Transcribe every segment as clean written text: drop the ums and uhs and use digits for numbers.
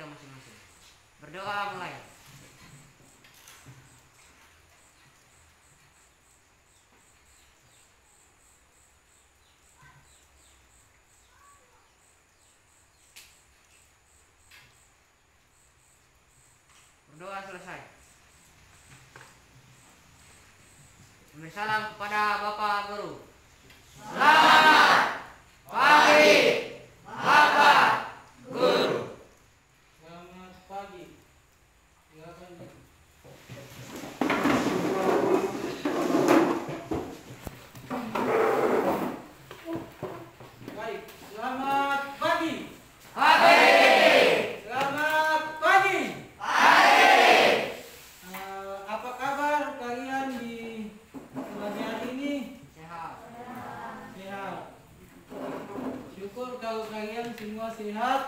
mereka masing-masing. Berdoa mulai. Berdoa selesai. Memberi salam kepada Bapak Guru. Selamat pagi, Bapak Guru. Selamat pagi. Silakan. Baik, selamat pagi. Pagi. Selamat pagi. Pagi. Apa kabar kalian di pagi hari ini? Sehat. Sehat. Syukur kalau kalian semua sehat.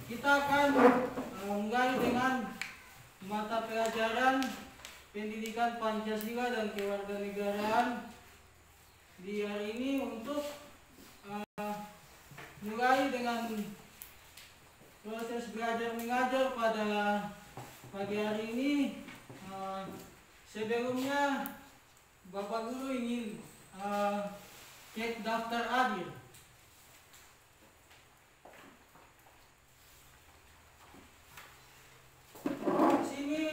Kita akan mulai dengan mata pelajaran pendidikan Pancasila dan kewarganegaraan di hari ini. Untuk mulai dengan proses belajar mengajar pada pagi hari ini, sebelumnya Bapak Guru ingin cek daftar hadir. Di sini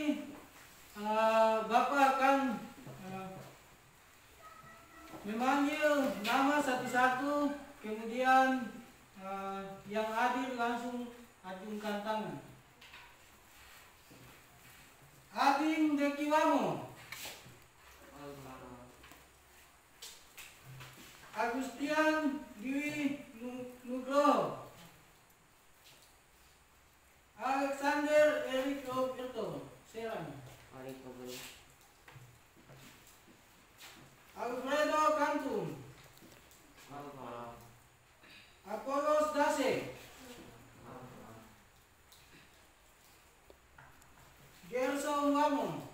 Bapak akan memanggil nama satu-satu, kemudian yang hadir langsung acungkan tangan. Ading Dekiwamo, Agustian Dwi Nugroho, Alexander Erik Roberto Serang, Alfredo Cantum, Apollos Dase, Gerson Wamo,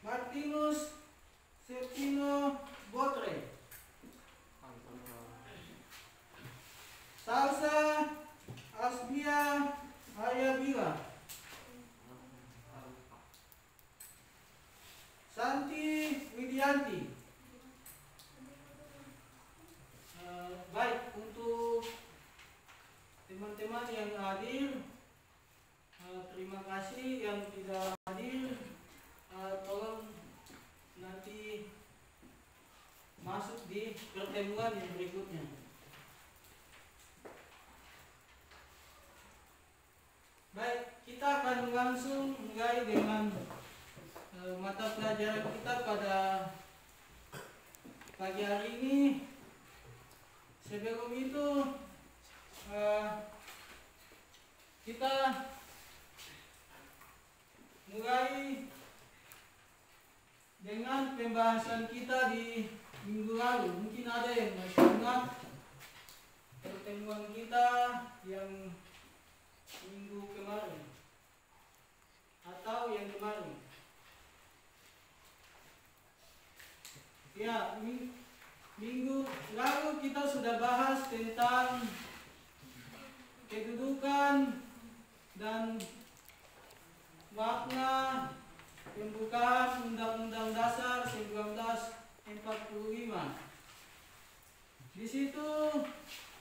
Martinus Septino Botre, Salsa Asbia Ayabila, Santi Widianti. Baik, untuk teman-teman yang hadir, terima kasih. Yang tidak hadir, tolong nanti masuk di pertemuan yang berikutnya. Baik, kita akan langsung mulai dengan mata pelajaran kita pada pagi hari ini. Sebelum itu, kita mulai dengan pembahasan kita di minggu lalu. Mungkin ada yang masih ingat pertemuan kita yang minggu kemarin atau yang kemarin. Ya, minggu lalu kita sudah bahas tentang kedudukan dan makna pembukaan Undang-Undang Dasar 1945. Di situ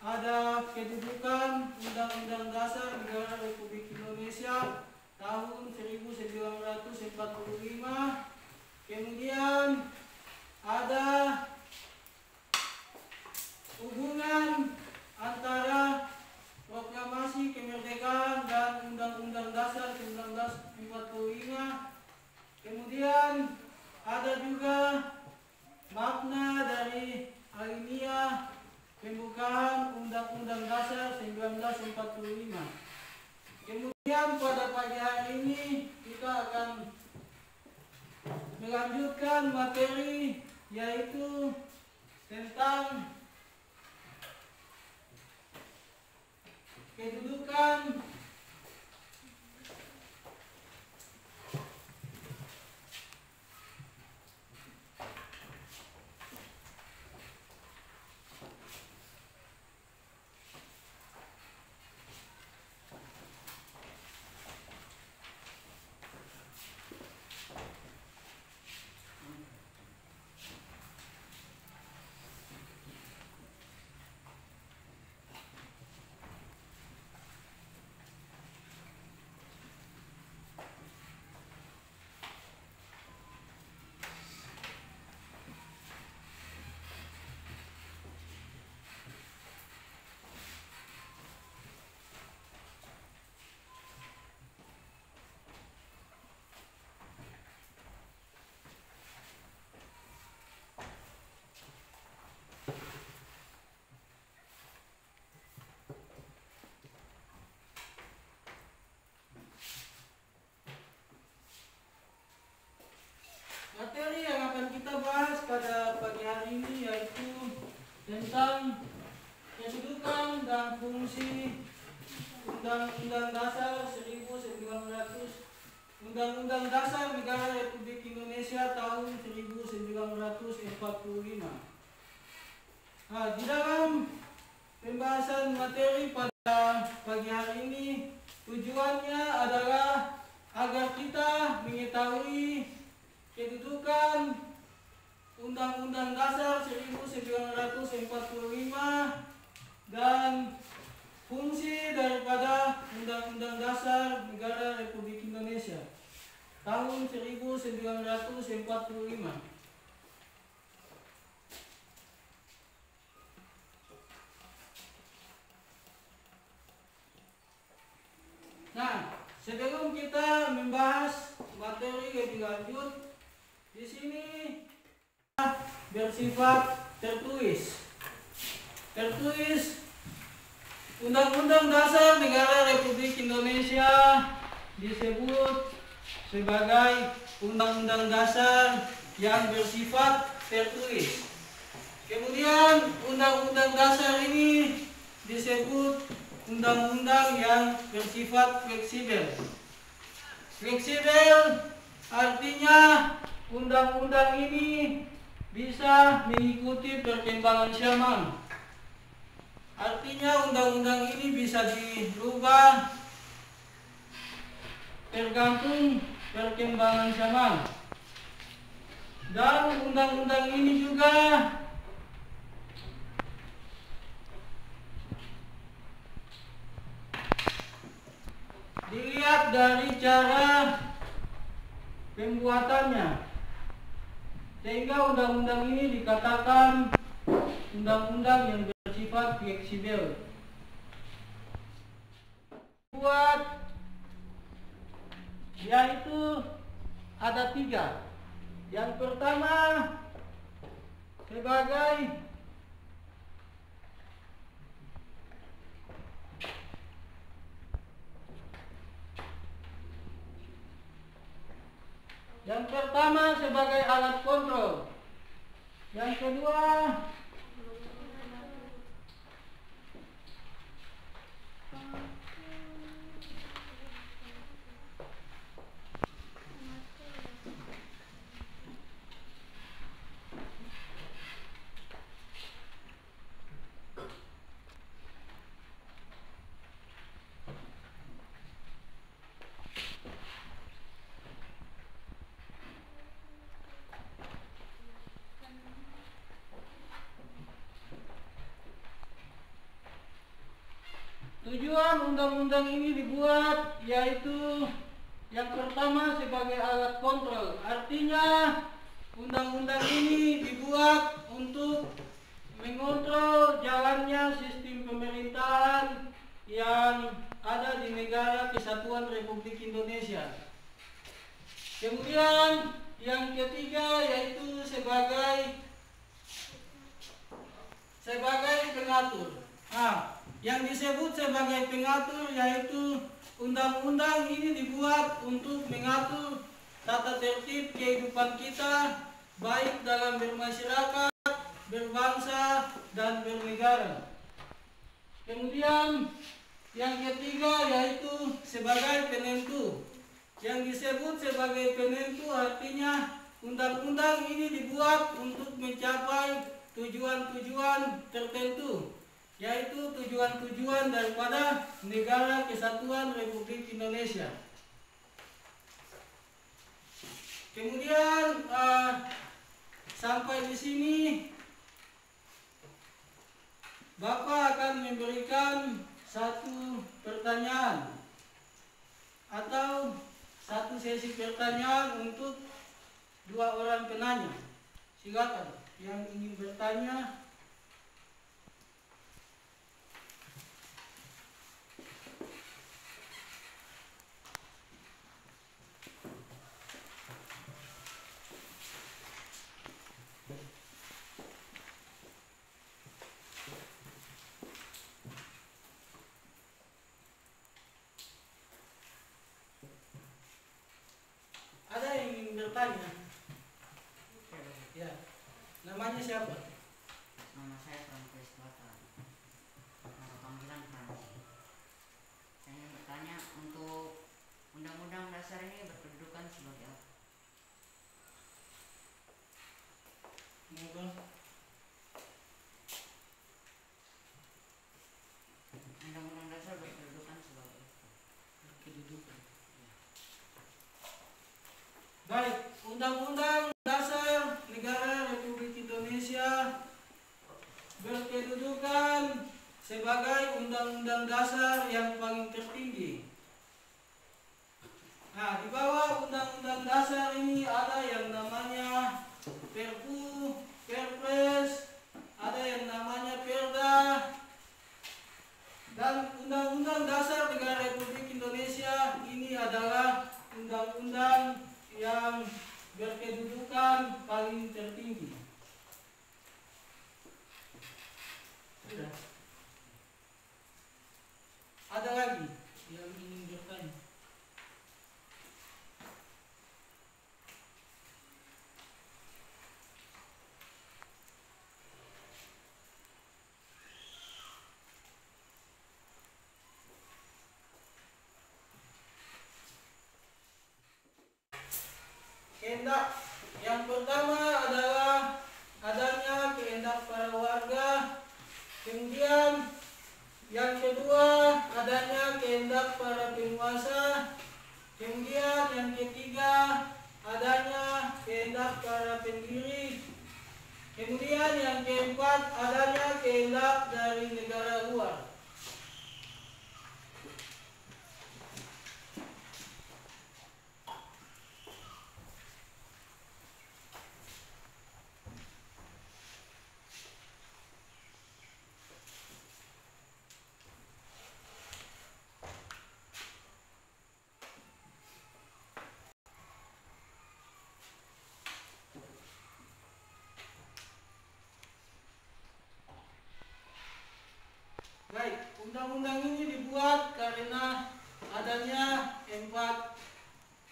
ada kedudukan Undang-Undang Dasar Negara Republik Indonesia tahun 1945. Kemudian ada hubungan antara proklamasi kemerdekaan dan Undang-Undang Dasar 1945. Kemudian ada juga makna dari alinea pembukaan Undang-Undang Dasar 1945. Kemudian pada pagi hari ini kita akan melanjutkan materi, yaitu tentang kedudukan hari ini, yaitu tentang kedudukan dan fungsi Undang-Undang Dasar 1900, Undang-Undang Dasar Negara Republik Indonesia tahun 1945. Nah, di dalam pembahasan materi pada pagi hari ini, tujuannya adalah agar kita mengetahui kedudukan Undang-Undang Dasar 1945 dan fungsi daripada Undang-Undang Dasar Negara Republik Indonesia tahun 1945. Nah, sebelum kita membahas materi lebih lanjut, di sini bersifat tertulis. Undang-Undang Dasar Negara Republik Indonesia disebut sebagai Undang-Undang Dasar yang bersifat tertulis. Kemudian Undang-Undang Dasar ini disebut undang-undang yang bersifat fleksibel. Fleksibel artinya undang-undang ini bisa mengikuti perkembangan zaman. Artinya undang-undang ini bisa dirubah tergantung perkembangan zaman. Dan undang-undang ini juga dilihat dari cara pembuatannya, sehingga undang-undang ini dikatakan undang-undang yang bersifat fleksibel. Buat yaitu ada 3. Yang pertama sebagai alat kontrol. Yang kedua tujuan undang-undang ini dibuat, yaitu yang pertama sebagai alat kontrol. Artinya undang-undang ini dibuat untuk mengontrol jalannya sistem pemerintahan yang ada di Negara Kesatuan Republik Indonesia. Kemudian yang ketiga yaitu sebagai pengatur. Yang disebut sebagai pengatur yaitu undang-undang ini dibuat untuk mengatur tata tertib kehidupan kita, baik dalam bermasyarakat, berbangsa, dan bernegara. Kemudian yang ketiga yaitu sebagai penentu. Yang disebut sebagai penentu artinya undang-undang ini dibuat untuk mencapai tujuan-tujuan tertentu, yaitu tujuan-tujuan daripada Negara Kesatuan Republik Indonesia. Kemudian sampai di sini Bapak akan memberikan satu pertanyaan atau satu sesi pertanyaan untuk 2 orang penanya. Silakan yang ingin bertanya. Ada yang ingin bertanya? Ya. Namanya siapa? Nama saya Francis Bata. Nama panggilan Francis. Saya ingin bertanya, untuk Undang-Undang Dasar ini berkedudukan sebagai apa? Semoga Undang-Undang Dasar berkedudukan sebagai apa? kedudukan. Baik, Undang-Undang Dasar Negara Republik Indonesia berkedudukan sebagai undang-undang dasar yang paling tertinggi. Nah, di bawah undang-undang dasar ini ada yang namanya Perpu, Perpres, ada yang namanya Perda, dan Undang-Undang Dasar Negara Republik Indonesia ini adalah undang-undang yang berkedudukan paling tertinggi. Sudah. Ada lagi yang ingin bertanya? Kehendak yang pertama adalah adanya kehendak para warga. Kemudian yang kedua adanya kehendak para penguasa. Kemudian yang ketiga adanya kehendak para pendiri. Kemudian yang keempat adanya kehendak dari negara luar. Baik, undang-undang ini dibuat karena adanya 4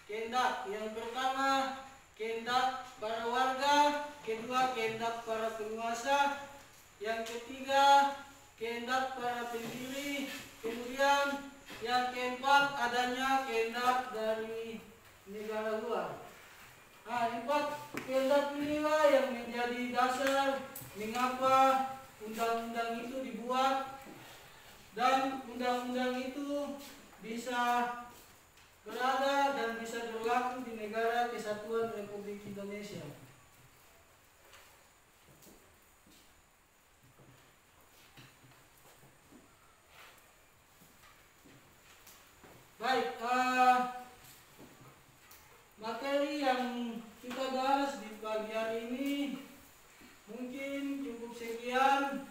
kehendak. Yang pertama, kehendak para warga. Kedua, kehendak para penguasa. Yang ketiga, kehendak para pendiri. Kemudian yang keempat adanya kehendak dari negara luar. Nah, 4 kehendak inilah yang menjadi dasar mengapa undang-undang itu dibuat, dan undang-undang itu bisa berada dan bisa berlaku di negara Kesatuan Republik Indonesia. Baik, materi yang kita bahas di pagi hari ini mungkin cukup sekian.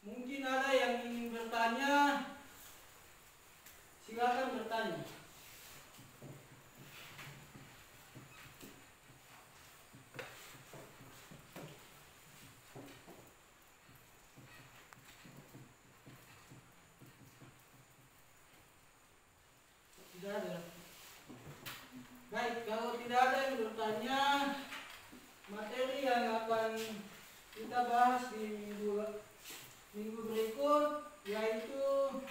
Mungkin ada yang ingin bertanya, silakan bertanya. Tidak ada. Baik, kalau tidak ada yang bertanya, materi yang akan kita bahas di minggu berikut yaitu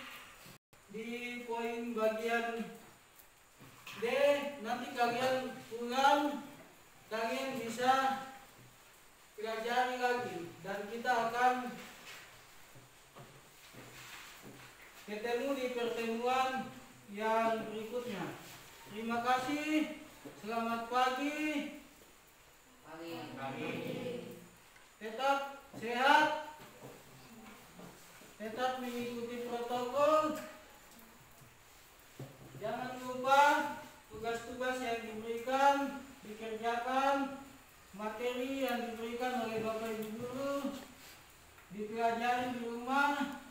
di poin bagian D. Nanti kalian pulang, kalian bisa pelajari lagi dan kita akan ketemu di pertemuan yang berikutnya. Terima kasih. Selamat pagi. Tetap sehat. Tetap mengikuti protokol. Jangan lupa tugas-tugas yang diberikan dikerjakan. Materi yang diberikan oleh Bapak Ibu guru dipelajari di rumah.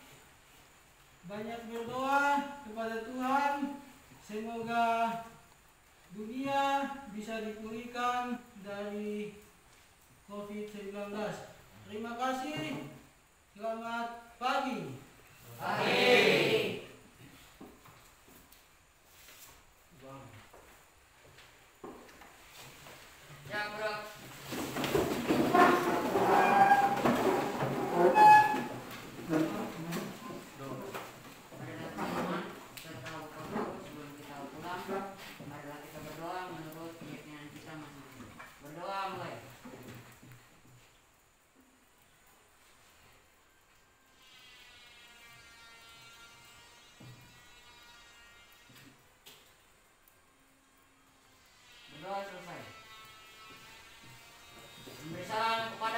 Banyak berdoa kepada Tuhan, semoga dunia bisa dipulihkan dari COVID-19. Terima kasih. Selamat pagi. Ya, bro. kepada